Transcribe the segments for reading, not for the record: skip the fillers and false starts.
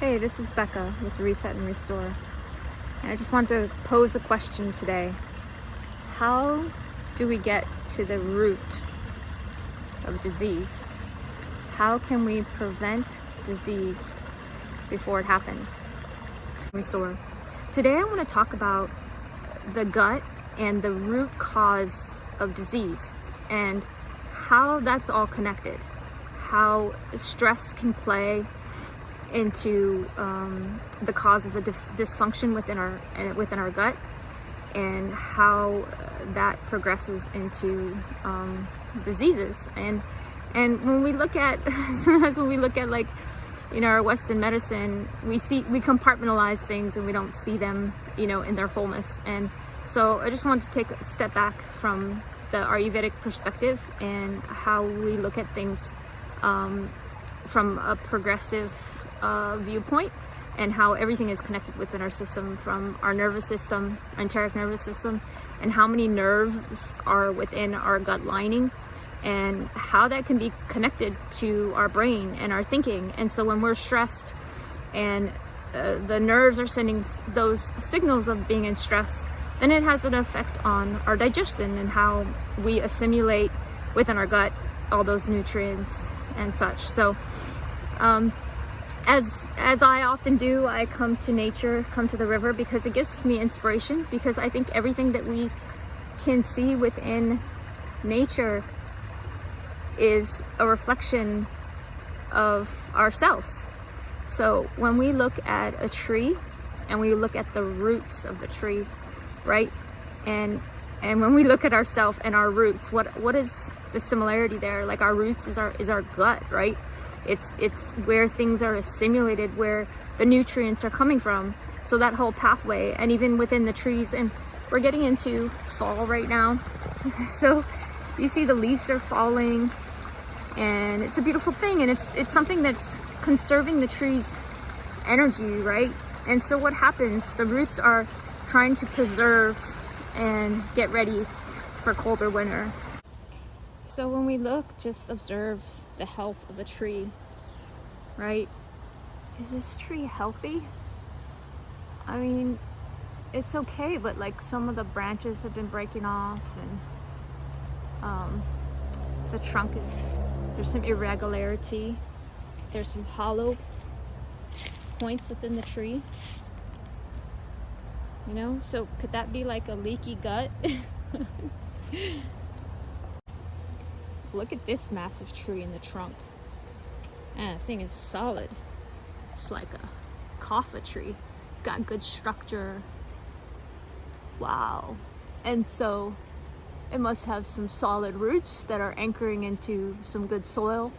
Hey, this is Becca with Reset and Restore. And I just want to pose a question today. How do we get to the root of disease? How can we prevent disease before it happens? Restore. Today I want to talk about the gut and the root cause of disease and how that's all connected. How stress can play into the cause of the dysfunction within our gut, and how that progresses into diseases. And when we look at sometimes when we look at, like, our Western medicine, we compartmentalize things and we don't see them in their wholeness. And so I just wanted to take a step back from the Ayurvedic perspective and how we look at things from a progressive viewpoint, and how everything is connected within our system, from our nervous system, our enteric nervous system, and how many nerves are within our gut lining, and how that can be connected to our brain and our thinking. And so when we're stressed and the nerves are sending those signals of being in stress, then it has an effect on our digestion and how we assimilate within our gut all those nutrients and such. So as I often do, I come to nature, come to the river, because it gives me inspiration, because I think everything that we can see within nature is a reflection of ourselves. So when we look at a tree and we look at the roots of the tree, right? And when we look at ourselves and our roots, what is the similarity there? Like, our roots is our gut, right? It's where things are assimilated, where the nutrients are coming from. So that whole pathway, and even within the trees, and we're getting into fall right now. So you see the leaves are falling, and it's a beautiful thing, and it's something that's conserving the tree's energy, right? And so what happens? The roots are trying to preserve and get ready for colder winter. So when we look, just observe the health of a tree, right? Is this tree healthy? I mean, it's okay, but like, some of the branches have been breaking off, and the trunk there's some irregularity. There's some hollow points within the tree. So could that be like a leaky gut? Look at this massive tree in the trunk. And the thing is solid. It's like a kapha tree. It's got good structure. Wow. And so it must have some solid roots that are anchoring into some good soil.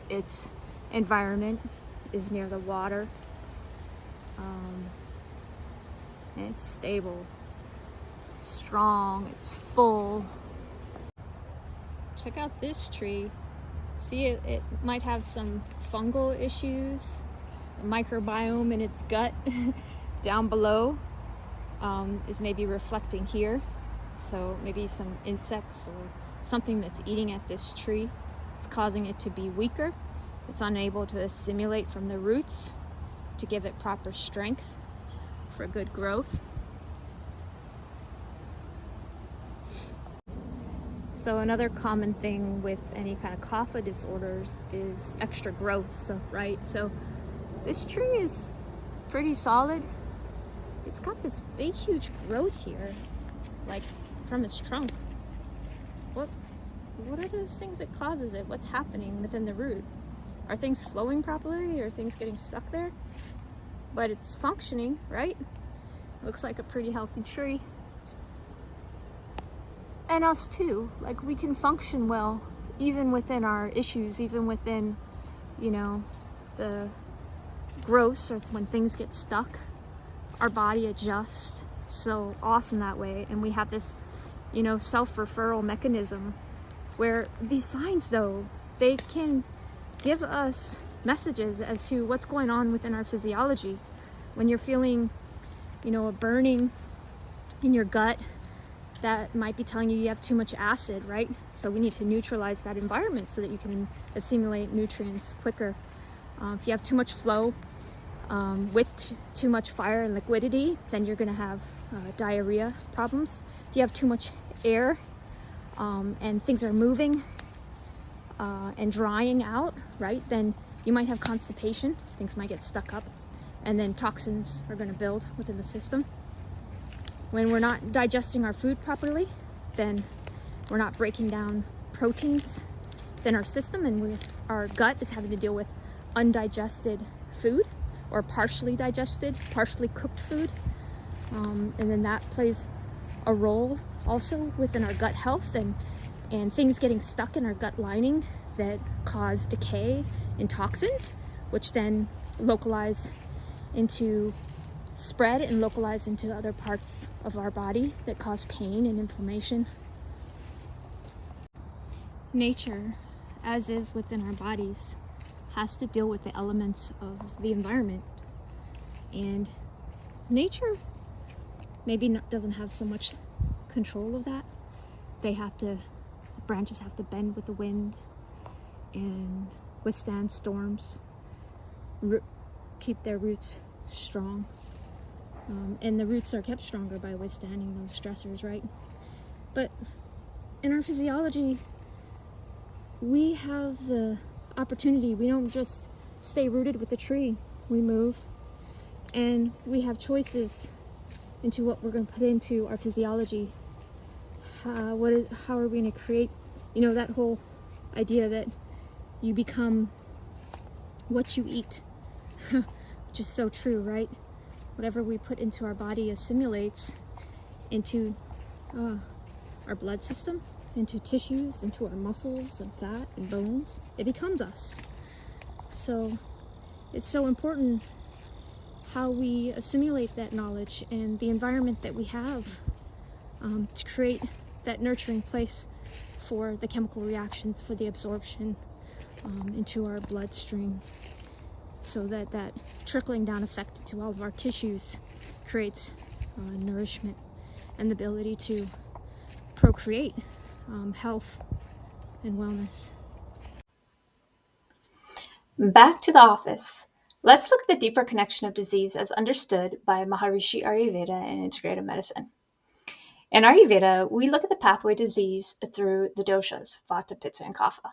Its environment is near the water. And it's stable, it's strong, it's full. Check out this tree. See, it might have some fungal issues. The microbiome in its gut down below is maybe reflecting here. So maybe some insects or something that's eating at this tree. It's causing it to be weaker. It's unable to assimilate from the roots to give it proper strength for good growth. So another common thing with any kind of kapha disorders is extra growth, right? So this tree is pretty solid. It's got this big, huge growth here, like from its trunk. What are those things that causes it? What's happening within the root? Are things flowing properly? Or are things getting stuck there? But it's functioning, right? Looks like a pretty healthy tree. And us too, like, we can function well even within our issues, even within, the growths, or when things get stuck, our body adjusts. It's so awesome that way. And we have this, self-referral mechanism where these signs, though, they can give us messages as to what's going on within our physiology. When you're feeling, a burning in your gut, that might be telling you have too much acid, right? So we need to neutralize that environment so that you can assimilate nutrients quicker. If you have too much flow, With too much fire and liquidity, then you're going to have diarrhea problems. If you have too much air and things are moving and drying out, right, then you might have constipation. Things might get stuck up, and then toxins are going to build within the system. When we're not digesting our food properly, then we're not breaking down proteins within our system, and our gut is having to deal with undigested food or partially digested, partially cooked food. And then that plays a role also within our gut health and things getting stuck in our gut lining that cause decay and toxins, which then spread and localize into other parts of our body that cause pain and inflammation. Nature, as is within our bodies, has to deal with the elements of the environment, and nature maybe doesn't have so much control of that. The branches have to bend with the wind and withstand storms, keep their roots strong, and the roots are kept stronger by withstanding those stressors, right? But in our physiology, we have the opportunity. We don't just stay rooted with the tree. We move, and we have choices into what we're going to put into our physiology. How are we going to create, that whole idea that you become what you eat, which is so true, right? Whatever we put into our body assimilates into our blood system, into tissues, into our muscles and fat and bones. It becomes us. So it's so important how we assimilate that knowledge and the environment that we have to create that nurturing place for the chemical reactions, for the absorption into our bloodstream, so that trickling down effect to all of our tissues creates nourishment and the ability to procreate, health and wellness. Back to the office. Let's look at the deeper connection of disease as understood by Maharishi Ayurveda and integrative medicine. In Ayurveda, we look at the pathway disease through the doshas, Vata, Pitta, and Kapha.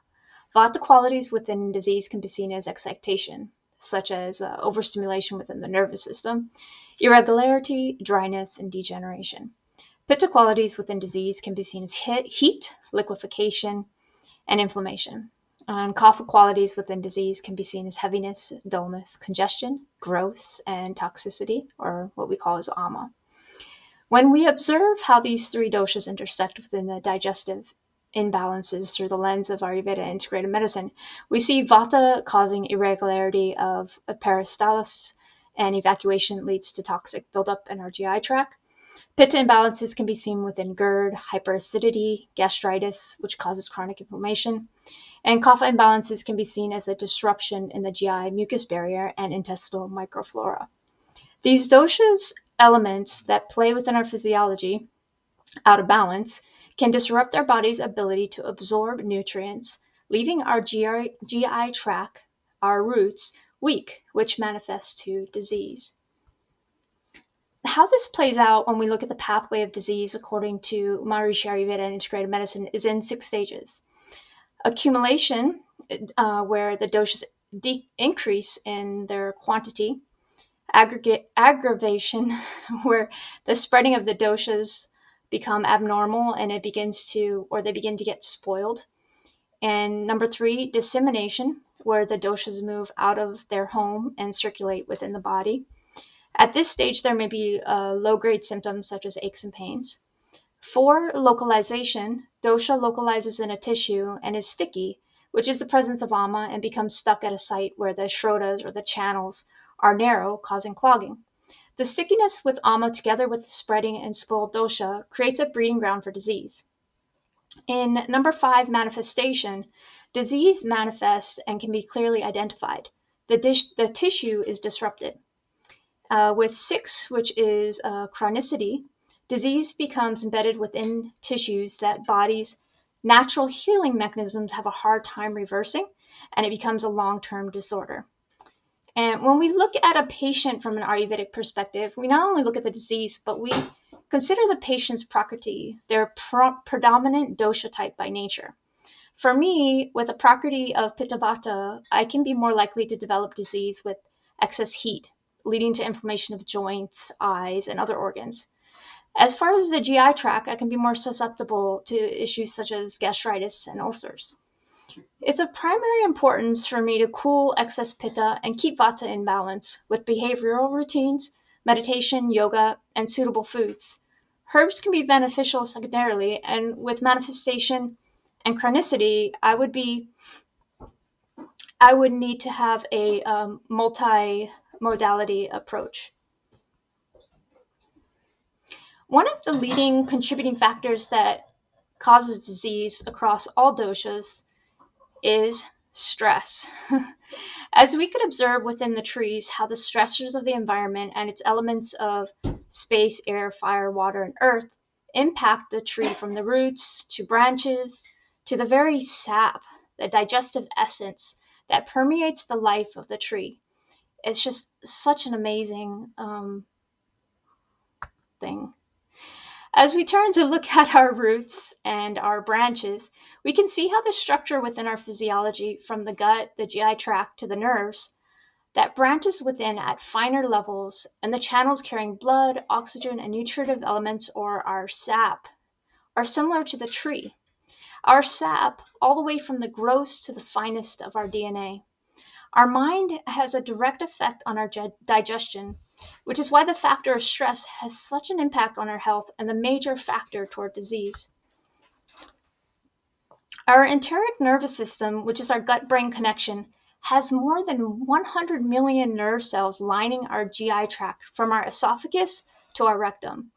Vata qualities within disease can be seen as excitation, such as overstimulation within the nervous system, irregularity, dryness, and degeneration. Pitta qualities within disease can be seen as heat, liquefaction, and inflammation. And Kapha qualities within disease can be seen as heaviness, dullness, congestion, growth, and toxicity, or what we call as ama. When we observe how these three doshas intersect within the digestive imbalances through the lens of Ayurveda integrated medicine, we see Vata causing irregularity of peristalsis, and evacuation leads to toxic buildup in our GI tract. Pitta imbalances can be seen within GERD, hyperacidity, gastritis, which causes chronic inflammation. And Kapha imbalances can be seen as a disruption in the GI mucus barrier and intestinal microflora. These doshas elements that play within our physiology out of balance can disrupt our body's ability to absorb nutrients, leaving our GI tract, our roots, weak, which manifests to disease. How this plays out when we look at the pathway of disease according to Maharishi Ayurveda and integrated medicine is in 6 stages. Accumulation, where the doshas increase in their quantity. Aggravation, where the spreading of the doshas become abnormal and they begin to get spoiled. And number 3, dissemination, where the doshas move out of their home and circulate within the body. At this stage, there may be low-grade symptoms such as aches and pains. 4, localization. Dosha localizes in a tissue and is sticky, which is the presence of ama, and becomes stuck at a site where the shrotas or the channels are narrow, causing clogging. The stickiness with ama together with the spreading and spoiled dosha creates a breeding ground for disease. In number 5, manifestation, disease manifests and can be clearly identified. The tissue is disrupted. With 6, which is chronicity, disease becomes embedded within tissues that body's natural healing mechanisms have a hard time reversing, and it becomes a long-term disorder. And when we look at a patient from an Ayurvedic perspective, we not only look at the disease, but we consider the patient's prakriti, their predominant dosha type by nature. For me, with a prakriti of Pitta Vata, I can be more likely to develop disease with excess heat, leading to inflammation of joints, eyes, and other organs. As far as the GI tract, I can be more susceptible to issues such as gastritis and ulcers. It's of primary importance for me to cool excess pitta and keep vata in balance with behavioral routines, meditation, yoga, and suitable foods. Herbs can be beneficial secondarily, and with manifestation and chronicity, I would need to have a multi-modality approach. One of the leading contributing factors that causes disease across all doshas is stress. As we could observe within the trees how the stressors of the environment and its elements of space, air, fire, water, and earth impact the tree from the roots to branches to the very sap, the digestive essence that permeates the life of the tree. It's just such an amazing thing. As we turn to look at our roots and our branches, we can see how the structure within our physiology, from the gut, the GI tract, to the nerves, that branches within at finer levels, and the channels carrying blood, oxygen, and nutritive elements, or our sap, are similar to the tree. Our sap, all the way from the gross to the finest of our DNA. Our mind has a direct effect on our digestion, which is why the factor of stress has such an impact on our health and the major factor toward disease. Our enteric nervous system, which is our gut-brain connection, has more than 100 million nerve cells lining our GI tract from our esophagus to our rectum.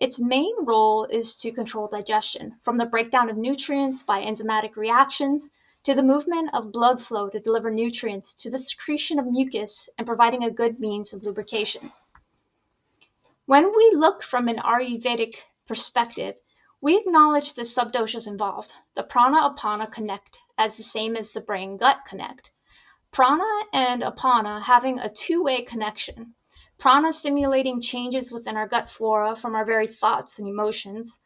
Its main role is to control digestion, from the breakdown of nutrients by enzymatic reactions to the movement of blood flow to deliver nutrients, to the secretion of mucus and providing a good means of lubrication. When we look from an Ayurvedic perspective, we acknowledge the subdoshas involved. The prana-apana connect as the same as the brain-gut connect. Prana and apana having a two-way connection. Prana stimulating changes within our gut flora from our very thoughts and emotions,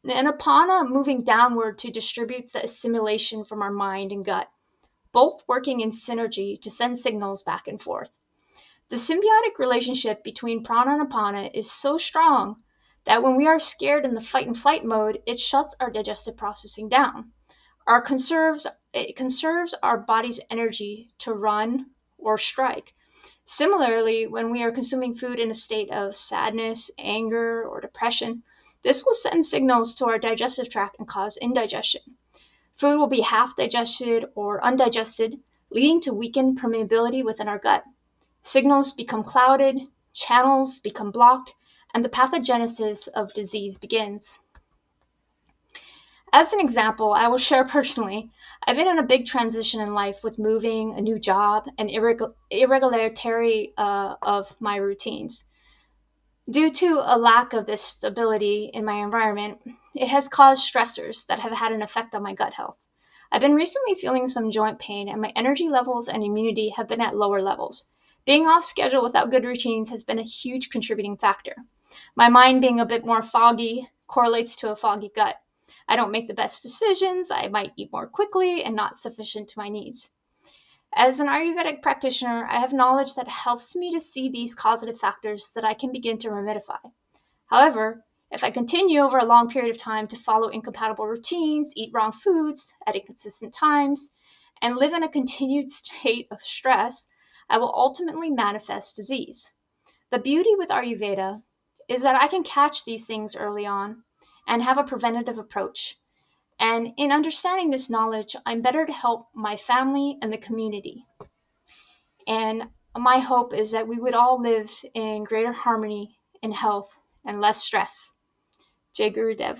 and apana moving downward to distribute the assimilation from our mind and gut, both working in synergy to send signals back and forth. The symbiotic relationship between prana and apana is so strong that when we are scared in the fight and flight mode, it shuts our digestive processing down. It conserves our body's energy to run or strike. Similarly, when we are consuming food in a state of sadness, anger, or depression, this will send signals to our digestive tract and cause indigestion. Food will be half digested or undigested, leading to weakened permeability within our gut. Signals become clouded, channels become blocked, and the pathogenesis of disease begins. As an example, I will share personally, I've been in a big transition in life with moving, a new job, and irregularity of my routines. Due to a lack of this stability in my environment, it has caused stressors that have had an effect on my gut health. I've been recently feeling some joint pain, and my energy levels and immunity have been at lower levels. Being off schedule without good routines has been a huge contributing factor. My mind being a bit more foggy correlates to a foggy gut. I don't make the best decisions, I might eat more quickly, and not sufficient to my needs. As an Ayurvedic practitioner, I have knowledge that helps me to see these causative factors that I can begin to remedify. However, if I continue over a long period of time to follow incompatible routines, eat wrong foods at inconsistent times, and live in a continued state of stress, I will ultimately manifest disease. The beauty with Ayurveda is that I can catch these things early on and have a preventative approach. And in understanding this knowledge, I'm better to help my family and the community. And my hope is that we would all live in greater harmony and health and less stress. Jai Gurudev.